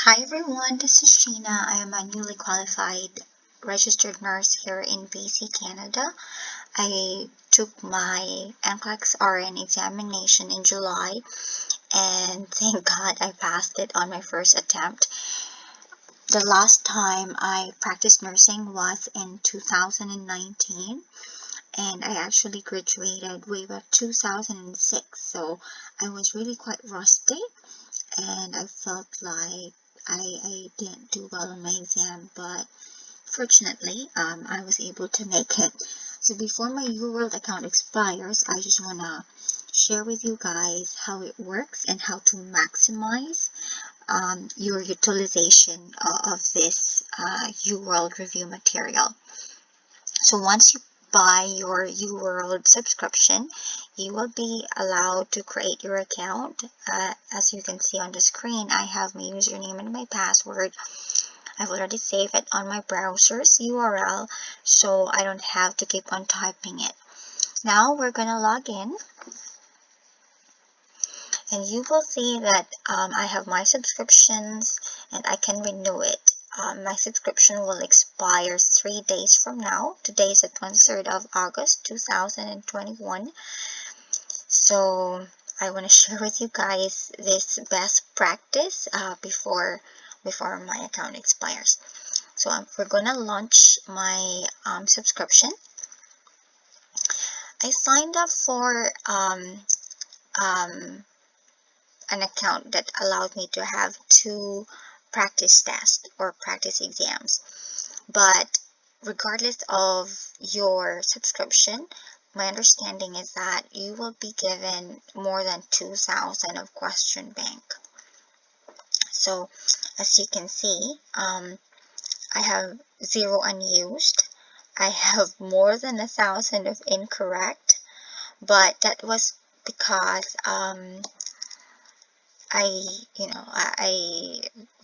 Hi everyone, this is Sheena. I am a newly qualified registered nurse here in BC, Canada. I took my NCLEX RN examination in July and thank God I passed it on my first attempt. The last time I practiced nursing was in 2019 and I actually graduated way back 2006, so I was really quite rusty and I felt like I didn't do well on my exam, but fortunately, I was able to make it. So before my UWorld account expires, I just want to share with you guys how it works and how to maximize your utilization of this UWorld review material. So once you buy your UWorld subscription, you will be allowed to create your account. As you can see on the screen, I have my username and my password. I've already saved it on my browser's URL, so I don't have to keep on typing it. Now we're gonna log in, and you will see that I have my subscriptions and I can renew it. My subscription will expire 3 days from now. Today is the 23rd of August 2021. So I want to share with you guys this best practice before my account expires. So we're gonna launch my subscription. I signed up for an account that allowed me to have 2 practice tests or practice exams, but regardless of your subscription, my understanding is that you will be given more than 2,000 of question bank. So as you can see, I have 0 unused. I have more than 1,000 of incorrect, but that was because I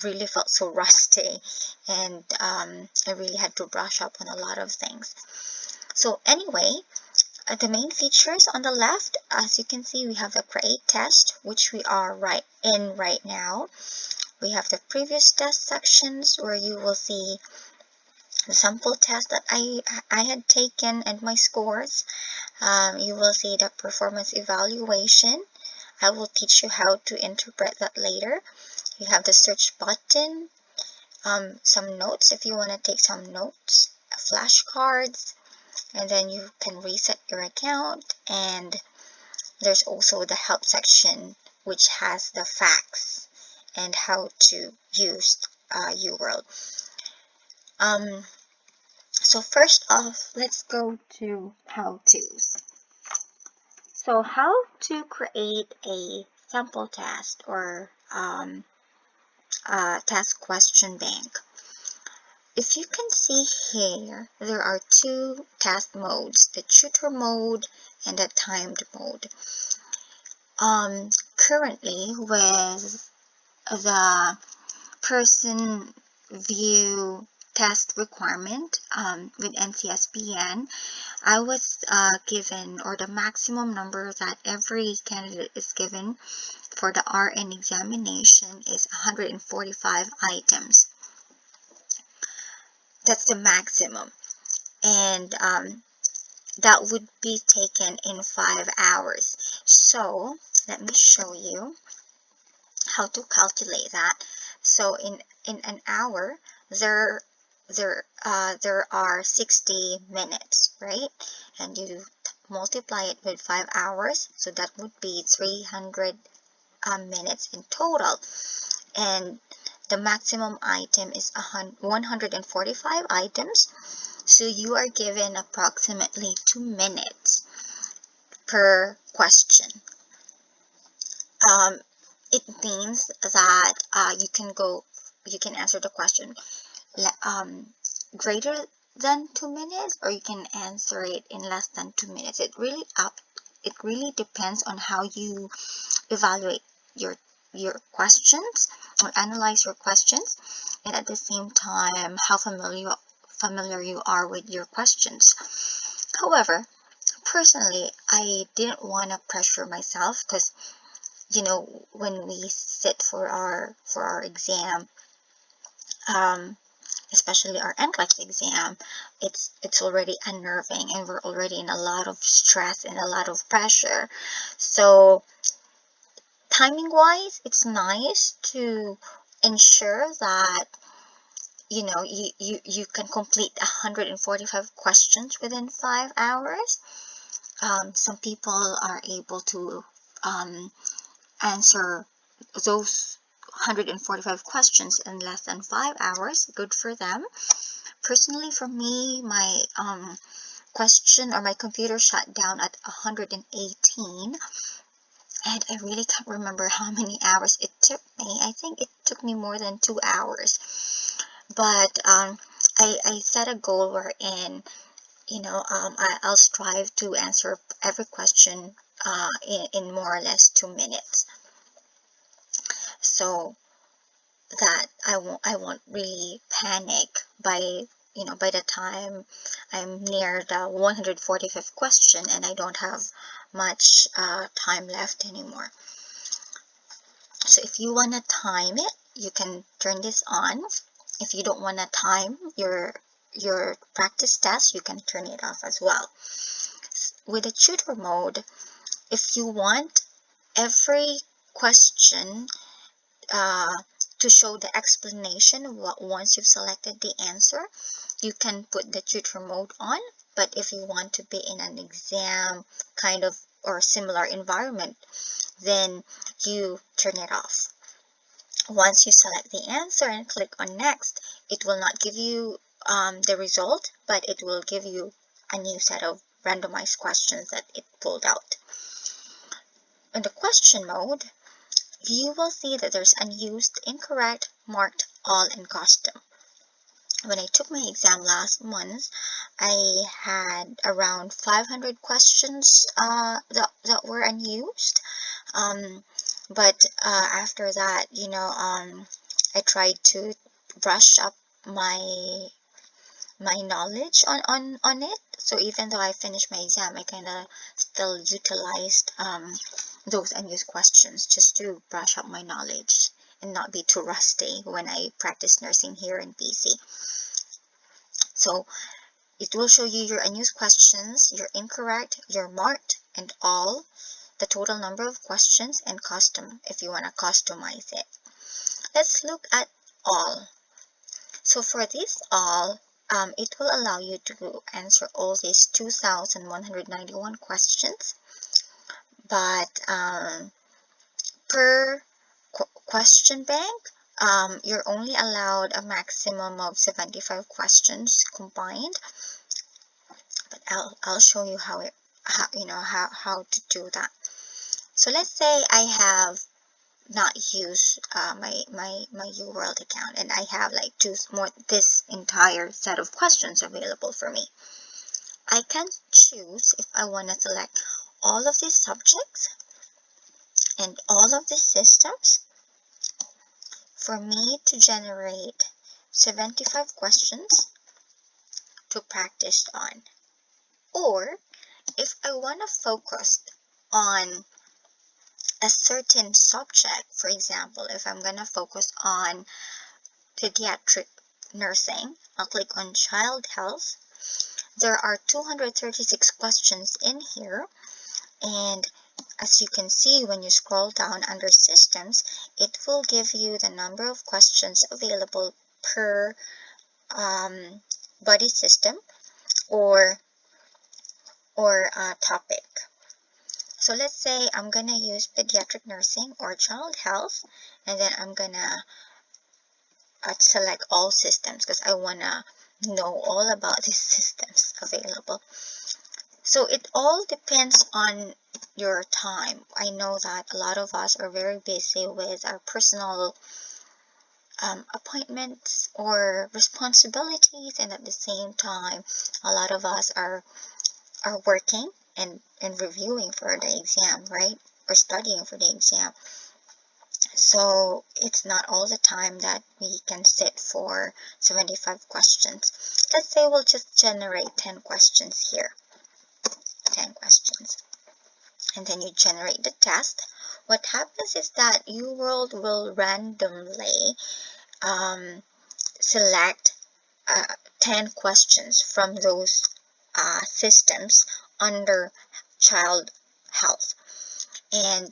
really felt so rusty, and I really had to brush up on a lot of things. So anyway, the main features on the left, as you can see, we have the create test, which we are right now. We have the previous test sections where you will see the sample test that I had taken and my scores. You will see the performance evaluation. I will teach you how to interpret that later. You have the search button, some notes if you want to take some notes, flashcards, and then you can reset your account. And there's also the help section, which has the facts and how to use UWorld. So first off, let's go to how-tos. So how to create a sample test or test question bank. If you can see here, there are 2 test modes, the tutor mode and the timed mode. Currently with the person view test requirement with NCSBN, I was given, or the maximum number that every candidate is given for the RN examination is 145 items. That's the maximum, and that would be taken in 5 hours. So let me show you how to calculate that. So in an hour, there are 60 minutes, right? And you multiply it with 5 hours, so that would be 300 minutes in total. And the maximum item is 145 items, so you are given approximately 2 minutes per question. It means that you can answer the question greater than 2 minutes, or you can answer it in less than 2 minutes. It really depends on how you evaluate your questions or analyze your questions, and at the same time how familiar you are with your questions. However, personally, I didn't want to pressure myself, because when we sit for our exam, especially our NCLEX exam, it's already unnerving, and we're already in a lot of stress and a lot of pressure. So timing wise, it's nice to ensure that you can complete 145 questions within 5 hours. Some people are able to answer those 145 questions in less than 5 hours. Good for them. Personally, for me, my question or my computer shut down at 118, and I really can't remember how many hours it took me. I think it took me more than 2 hours. But I set a goal wherein I'll strive to answer every question in more or less 2 minutes, so that I won't really panic by the time I'm near the 145th question and I don't have much time left anymore. So if you want to time it, you can turn this on. If you don't want to time your practice test, you can turn it off as well. With the tutor mode, if you want every question to show the explanation once you've selected the answer, you can put the tutor mode on. But if you want to be in an exam kind of or similar environment, then you turn it off. Once you select the answer and click on next, it will not give you the result, but it will give you a new set of randomized questions that it pulled out. In the question mode, you will see that there's unused, incorrect, marked, all, and custom. When I took my exam last month, I had around 500 questions that were unused. But after that, I tried to brush up my knowledge on it. So even though I finished my exam, I kind of still utilized those unused questions just to brush up my knowledge and not be too rusty when I practice nursing here in BC. So it will show you your unused questions, your incorrect, your marked, and all, the total number of questions, and custom if you want to customize it. Let's look at all. So for this all, it will allow you to answer all these 2,191 questions, but per question bank, you're only allowed a maximum of 75 questions combined. But I'll show you how to do that. So let's say I have not used my UWorld account, and I have like this entire set of questions available for me. I can choose if I want to select all of these subjects and all of these systems for me to generate 75 questions to practice on. Or if I want to focus on a certain subject, for example, if I'm going to focus on pediatric nursing, I'll click on child health. There are 236 questions in here, and as you can see, when you scroll down under systems, it will give you the number of questions available per body system or topic. So let's say I'm going to use pediatric nursing or child health, and then I'm going to select all systems because I want to know all about these systems available. So it all depends on your time. I know that a lot of us are very busy with our personal appointments or responsibilities, and at the same time, a lot of us are working and reviewing for the exam, right? Or studying for the exam. So it's not all the time that we can sit for 75 questions. Let's say we'll just generate 10 questions here. 10 questions. And then you generate the test. What happens is that UWorld will randomly select 10 questions from those systems under child health. And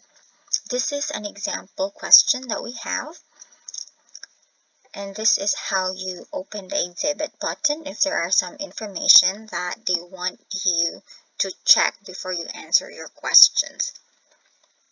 this is an example question that we have. And this is how you open the exhibit button if there are some information that they want you to check before you answer your questions.